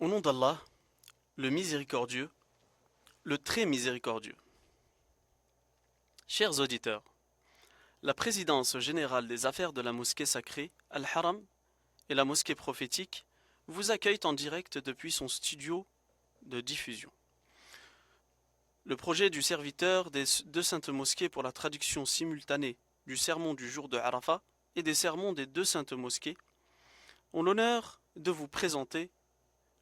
Au nom d'Allah, le miséricordieux, le très miséricordieux. Chers auditeurs, la présidence générale des affaires de la mosquée sacrée, Al-Haram, et la mosquée prophétique vous accueillent en direct depuis son studio de diffusion. Le projet du serviteur des deux saintes mosquées pour la traduction simultanée du sermon du jour de Arafat et des sermons des deux saintes mosquées ont l'honneur de vous présenter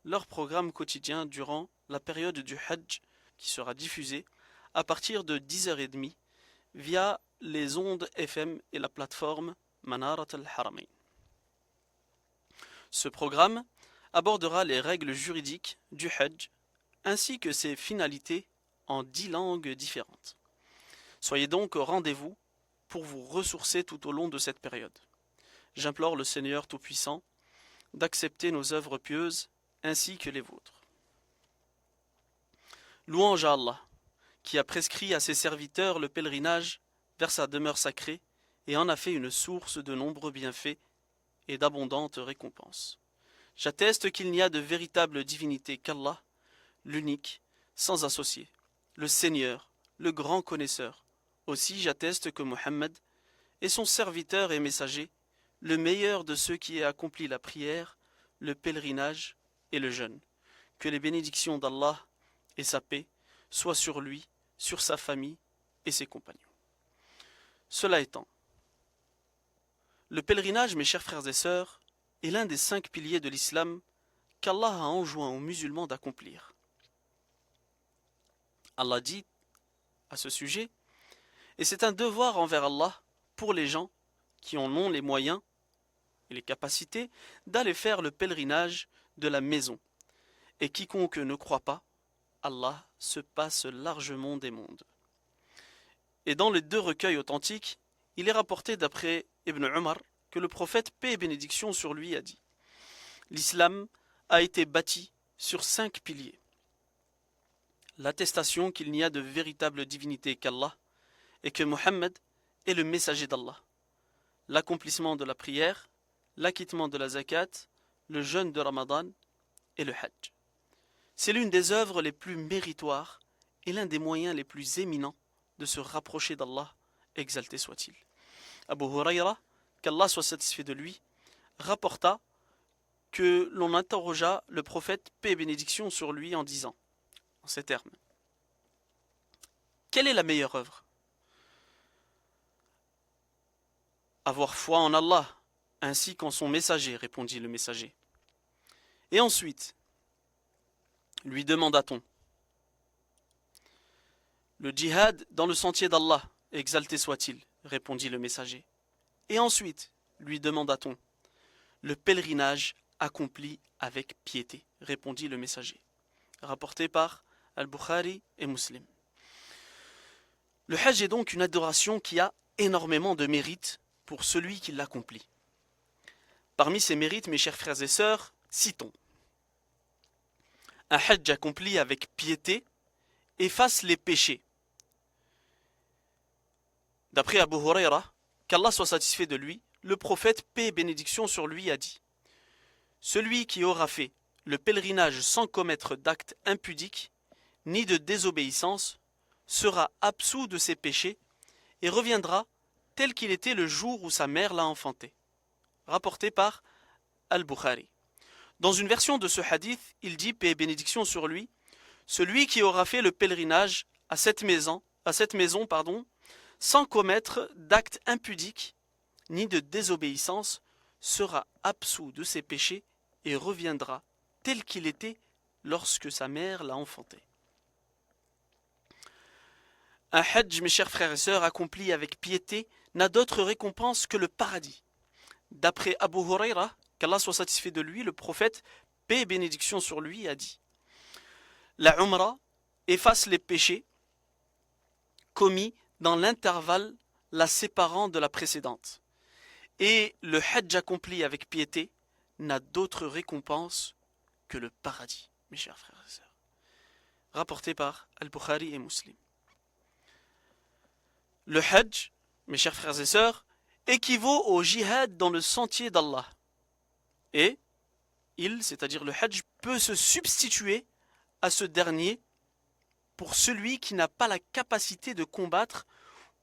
leur programme quotidien durant la période du Hajj qui sera diffusé à partir de 10h30 via les ondes FM et la plateforme Manarat al-Haramain. Ce programme abordera les règles juridiques du Hajj ainsi que ses finalités en 10 langues différentes. Soyez donc au rendez-vous pour vous ressourcer tout au long de cette période. J'implore le Seigneur Tout-Puissant d'accepter nos œuvres pieuses ainsi que les vôtres. Louange à Allah, qui a prescrit à ses serviteurs le pèlerinage vers sa demeure sacrée et en a fait une source de nombreux bienfaits et d'abondantes récompenses. J'atteste qu'il n'y a de véritable divinité qu'Allah, l'unique, sans associé, le Seigneur, le grand connaisseur. Aussi j'atteste que Mohammed est son serviteur et messager, le meilleur de ceux qui aient accompli la prière, le pèlerinage et le jeûne. Que les bénédictions d'Allah et sa paix soient sur lui, sur sa famille et ses compagnons. Cela étant, le pèlerinage, mes chers frères et sœurs, est l'un des 5 piliers de l'islam qu'Allah a enjoint aux musulmans d'accomplir. Allah dit à ce sujet, et c'est un devoir envers Allah pour les gens qui en ont les moyens et les capacités d'aller faire le pèlerinage de la maison. Et quiconque ne croit pas, Allah se passe largement des mondes. Et dans les 2 recueils authentiques, il est rapporté d'après Ibn Umar que le prophète, paix et bénédiction sur lui, a dit « L'islam a été bâti sur 5 piliers. L'attestation qu'il n'y a de véritable divinité qu'Allah et que Mohammed est le messager d'Allah. L'accomplissement de la prière, l'acquittement de la zakat, le jeûne de Ramadan et le Hajj. C'est l'une des œuvres les plus méritoires et l'un des moyens les plus éminents de se rapprocher d'Allah, exalté soit-il. Abu Huraira, qu'Allah soit satisfait de lui, rapporta que l'on interrogea le prophète, paix et bénédiction sur lui, en disant, en ces termes, quelle est la meilleure œuvre? Avoir foi en Allah, ainsi qu'en son messager, répondit le messager. Et ensuite, lui demanda-t-on, le djihad dans le sentier d'Allah, exalté soit-il, répondit le messager. Et ensuite, lui demanda-t-on, le pèlerinage accompli avec piété, répondit le messager. Rapporté par Al-Bukhari et Muslim. Le Hajj est donc une adoration qui a énormément de mérites pour celui qui l'accomplit. Parmi ces mérites, mes chers frères et sœurs, citons. Un Hajj accompli avec piété efface les péchés. D'après Abu Huraira, qu'Allah soit satisfait de lui, le prophète, paix et bénédiction sur lui, a dit « Celui qui aura fait le pèlerinage sans commettre d'actes impudiques, ni de désobéissance, sera absous de ses péchés et reviendra tel qu'il était le jour où sa mère l'a enfanté. » Rapporté par Al-Bukhari. Dans une version de ce hadith, il dit, paix et bénédiction sur lui, celui qui aura fait le pèlerinage à cette maison, sans commettre d'actes impudiques ni de désobéissance, sera absous de ses péchés et reviendra tel qu'il était lorsque sa mère l'a enfanté. Un hajj, mes chers frères et sœurs, accompli avec piété, n'a d'autre récompense que le paradis. D'après Abu Huraira, qu'Allah soit satisfait de lui, le prophète, paix et bénédiction sur lui, a dit « La Umrah efface les péchés commis dans l'intervalle la séparant de la précédente. Et le Hajj accompli avec piété n'a d'autre récompense que le paradis, mes chers frères et sœurs. » Rapporté par Al-Bukhari et Muslim. Le Hajj, mes chers frères et sœurs, équivaut au jihad dans le sentier d'Allah. Et c'est-à-dire le Hajj, peut se substituer à ce dernier pour celui qui n'a pas la capacité de combattre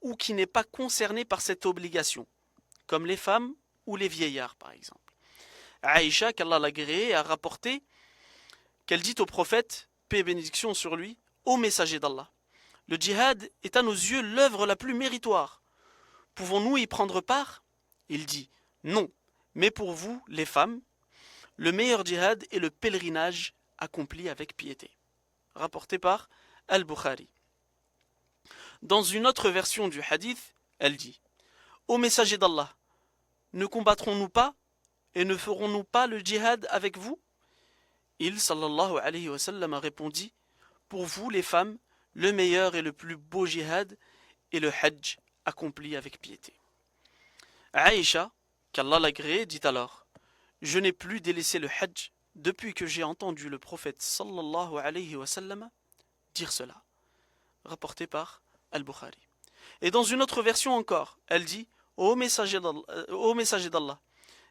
ou qui n'est pas concerné par cette obligation, comme les femmes ou les vieillards par exemple. Aïcha, qu'Allah l'agréé, a rapporté qu'elle dit au prophète, paix et bénédiction sur lui, ô messager d'Allah, le djihad est à nos yeux l'œuvre la plus méritoire. Pouvons-nous y prendre part? Il dit, non, mais pour vous, les femmes, le meilleur djihad est le pèlerinage accompli avec piété. Rapporté par Al-Bukhari. Dans une autre version du hadith, elle dit, ô messager d'Allah, ne combattrons-nous pas et ne ferons-nous pas le djihad avec vous? Il, sallallahu alayhi wa sallam, répondit, pour vous, les femmes, le meilleur et le plus beau djihad est le hajj accompli avec piété. Aïcha, qu'Allah l'agréé, dit alors, je n'ai plus délaissé le hajj depuis que j'ai entendu le prophète sallallahu alayhi wa sallam dire cela. Rapporté par Al-Bukhari. Et dans une autre version encore, elle dit, ô messager d'Allah,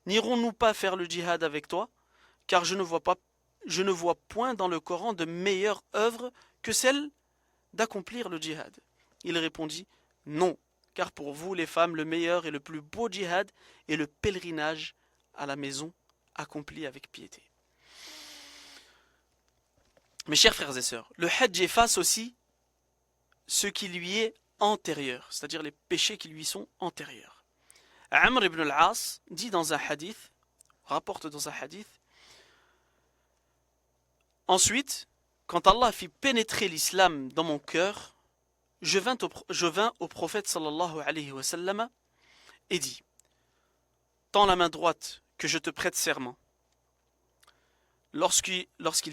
n'irons-nous pas faire le djihad avec toi, car je ne vois point dans le Coran de meilleure œuvre que celle d'accomplir le djihad. Il répondit, non, car pour vous les femmes le meilleur et le plus beau djihad est le pèlerinage à la maison accompli avec piété. Mes chers frères et sœurs, le hajj efface aussi ce qui lui est antérieur, c'est-à-dire les péchés qui lui sont antérieurs. Amr ibn al-As dit dans un hadith, rapporte dans un hadith, ensuite, quand Allah fit pénétrer l'islam dans mon cœur, je vins au prophète sallallahu alayhi wa sallam et dit, tends la main droite que je te prête serment. Lorsqu'il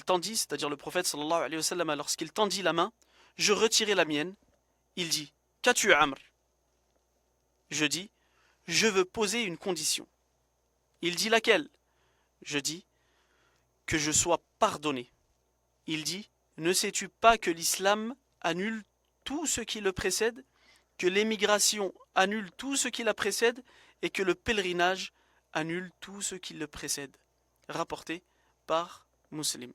tendit, c'est-à-dire le prophète sallallahu alayhi wa sallam, lorsqu'il tendit la main, je retirai la mienne. Il dit, qu'as-tu Amr? Je dis, je veux poser une condition. Il dit, laquelle? Je dis, que je sois pardonné. Il dit, ne sais-tu pas que l'islam annule tout ce qui le précède, que l'émigration annule tout ce qui la précède, et que le pèlerinage annule tout ce qui le précède. Rapporté par Muslim.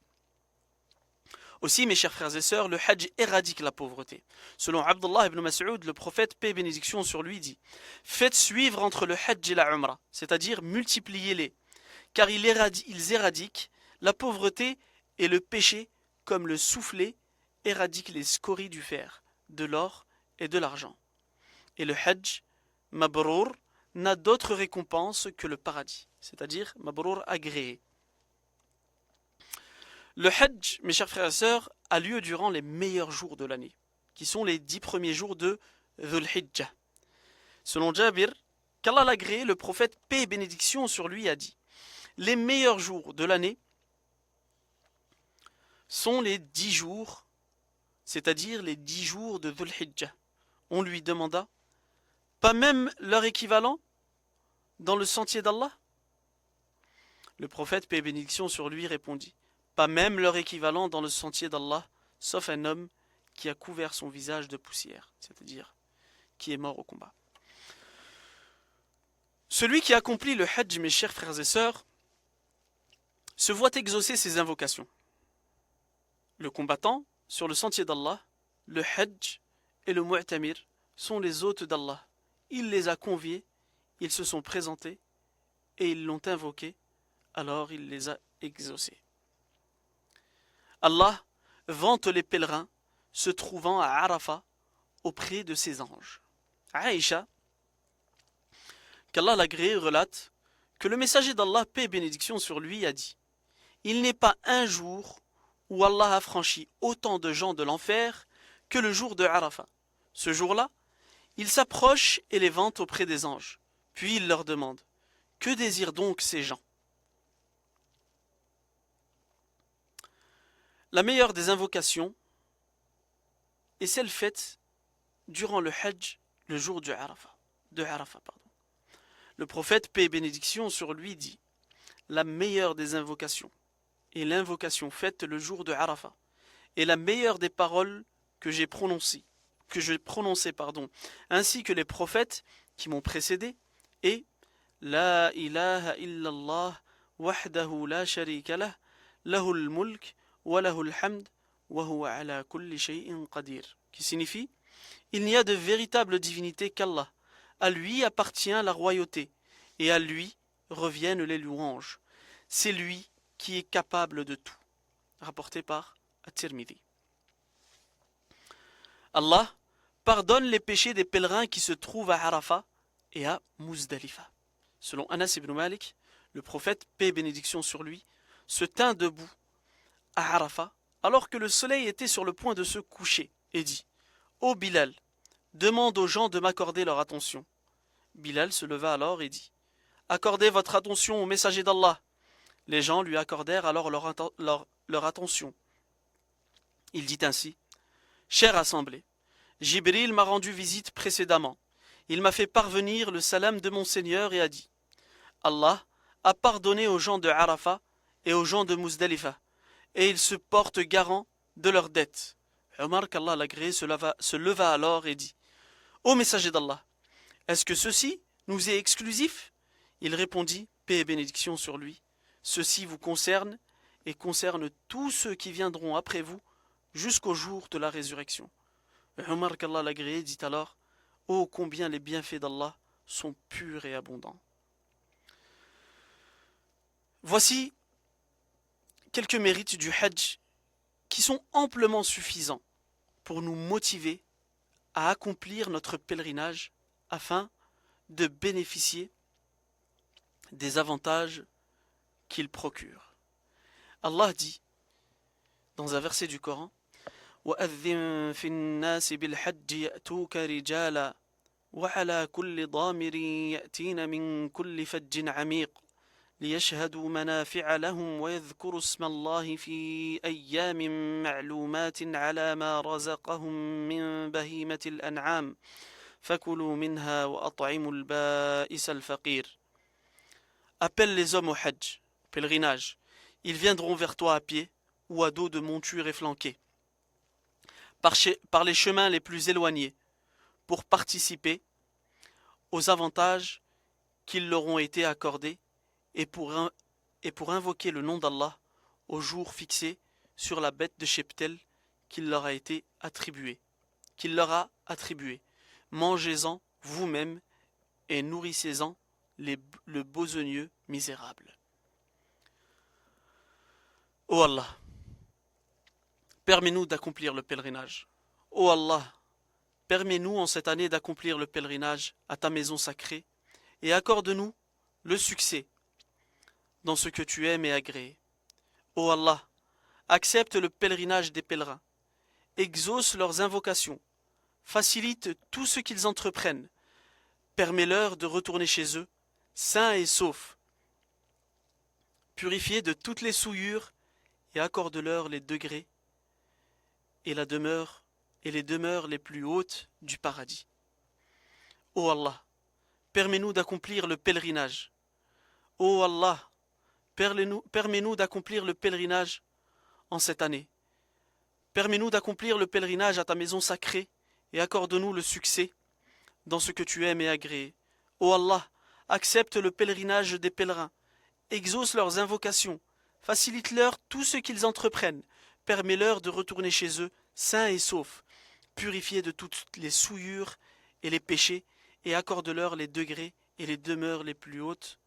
Aussi, mes chers frères et sœurs, le hajj éradique la pauvreté. Selon Abdullah ibn Mas'ud, le prophète, paix et bénédiction sur lui, dit, faites suivre entre le hajj et la umrah, c'est-à-dire multipliez-les, car ils éradiquent la pauvreté et le péché, comme le soufflet éradique les scories du fer, de l'or et de l'argent. Et le hajj, mabrour, n'a d'autre récompense que le paradis, c'est-à-dire mabrour agréé. Le hajj, mes chers frères et sœurs, a lieu durant les meilleurs jours de l'année, qui sont les 10 premiers jours de Dhul Hijjah. Selon Jabir, qu'Allah l'agréé, le prophète, paix et bénédiction sur lui, a dit, les meilleurs jours de l'année sont les 10 jours, c'est-à-dire les 10 jours de Dhul Hijjah. On lui demanda, pas même leur équivalent dans le sentier d'Allah? Le prophète, paix et bénédiction sur lui, répondit, pas même leur équivalent dans le sentier d'Allah, sauf un homme qui a couvert son visage de poussière, c'est-à-dire qui est mort au combat. Celui qui accomplit le hajj, mes chers frères et sœurs, se voit exaucer ses invocations. Le combattant, sur le sentier d'Allah, le hajj et le mu'tamir sont les hôtes d'Allah. Il les a conviés, ils se sont présentés et ils l'ont invoqué, alors il les a exaucés. Allah vante les pèlerins se trouvant à Arafat auprès de ses anges. Aïcha, qu'Allah l'agréé, relate que le messager d'Allah, paix et bénédiction sur lui, a dit, il n'est pas un jour où Allah a franchi autant de gens de l'enfer que le jour de Arafat. Ce jour-là, il s'approche et les vante auprès des anges. Puis il leur demande, que désirent donc ces gens? La meilleure des invocations est celle faite durant le hajj, le jour de Arafat. Le prophète, paix et bénédiction sur lui, dit, la meilleure des invocations est l'invocation faite le jour de Arafat, et la meilleure des paroles que j'ai prononcées, ainsi que les prophètes qui m'ont précédé, est La ilaha illallah وحده لا شريك له له الملك وله الحمد وهو على كل شيء قدير, qui signifie il n'y a de véritable divinité qu'Allah. À lui appartient la royauté et à lui reviennent les louanges. C'est lui qui est capable de tout. Rapporté par At-Tirmidhi. Allah pardonne les péchés des pèlerins qui se trouvent à Arafat et à Muzdalifa. Selon Anas ibn Malik, le prophète, paix et bénédiction sur lui, se tint debout à Arafat alors que le soleil était sur le point de se coucher et dit « Ô Bilal, demande aux gens de m'accorder leur attention. » Bilal se leva alors et dit « Accordez votre attention au messager d'Allah. » Les gens lui accordèrent alors leur attention. Il dit ainsi « Chère assemblée, Jibril m'a rendu visite précédemment. Il m'a fait parvenir le salam de mon Seigneur et a dit « Allah a pardonné aux gens de Arafat et aux gens de Muzdalifa, et il se porte garant de leurs dettes. » Omar, qu'Allah l'agréé, se leva alors et dit « Ô messager d'Allah, est-ce que ceci nous est exclusif ?» Il répondit, paix et bénédiction sur lui, « Ceci vous concerne et concerne tous ceux qui viendront après vous jusqu'au jour de la résurrection. » Omar, qu'Allah l'agréé, dit alors, « Ô combien les bienfaits d'Allah sont purs et abondants. » Voici quelques mérites du Hajj qui sont amplement suffisants pour nous motiver à accomplir notre pèlerinage afin de bénéficier des avantages qu'il procure. Allah dit dans un verset du Coran وَأَذِّن فِي النَّاسِ بِالْحَجِّ يَأْتُوكَ رِجَالًا وَعَلَى كُلِّ ضَامِرٍ يَأْتِينَ مِنْ كُلِّ فَجٍّ عَمِيقٍ ليشهدوا منافع لهم ويذكروا اسم الله في أيام معلومات على ما رزقهم من بهيمة الأنعام فكلوا منها وأطعموا البائس الفقير. Appelle les hommes au Hajj, pèlerinage. Ils viendront vers toi à pied ou à dos de montures efflanquées, par les chemins les plus éloignés, pour participer aux avantages qui leur ont été accordés et pour invoquer le nom d'Allah au jour fixé sur la bête de cheptel qu'il leur a attribué. Mangez-en vous-même et nourrissez-en le besogneux misérable. Ô Allah, permets-nous d'accomplir le pèlerinage. Ô Allah, permets-nous en cette année d'accomplir le pèlerinage à ta maison sacrée et accorde-nous le succès dans ce que tu aimes et agrées. Ô Allah, accepte le pèlerinage des pèlerins, exauce leurs invocations, facilite tout ce qu'ils entreprennent, permets-leur de retourner chez eux, sains et saufs, purifiés de toutes les souillures, et accorde-leur les degrés et les demeures les plus hautes du paradis. Ô Allah, permets-nous d'accomplir le pèlerinage. Ô Allah, permets-nous d'accomplir le pèlerinage en cette année. Permets-nous d'accomplir le pèlerinage à ta maison sacrée et accorde-nous le succès dans ce que tu aimes et agrées. Ô Allah, accepte le pèlerinage des pèlerins, exauce leurs invocations, facilite-leur tout ce qu'ils entreprennent, permets-leur de retourner chez eux sains et saufs, purifiés de toutes les souillures et les péchés, et accorde-leur les degrés et les demeures les plus hautes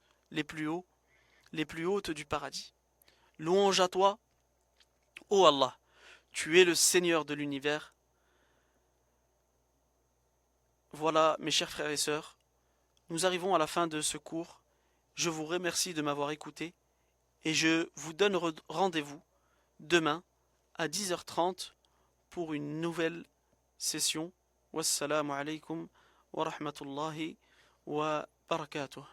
du paradis. Louange à toi, ô Allah, tu es le Seigneur de l'univers. Voilà, mes chers frères et sœurs, nous arrivons à la fin de ce cours. Je vous remercie de m'avoir écouté et je vous donne rendez-vous demain à 10h30 pour une nouvelle session. Wassalamu alaikum wa rahmatullahi wa barakatuh.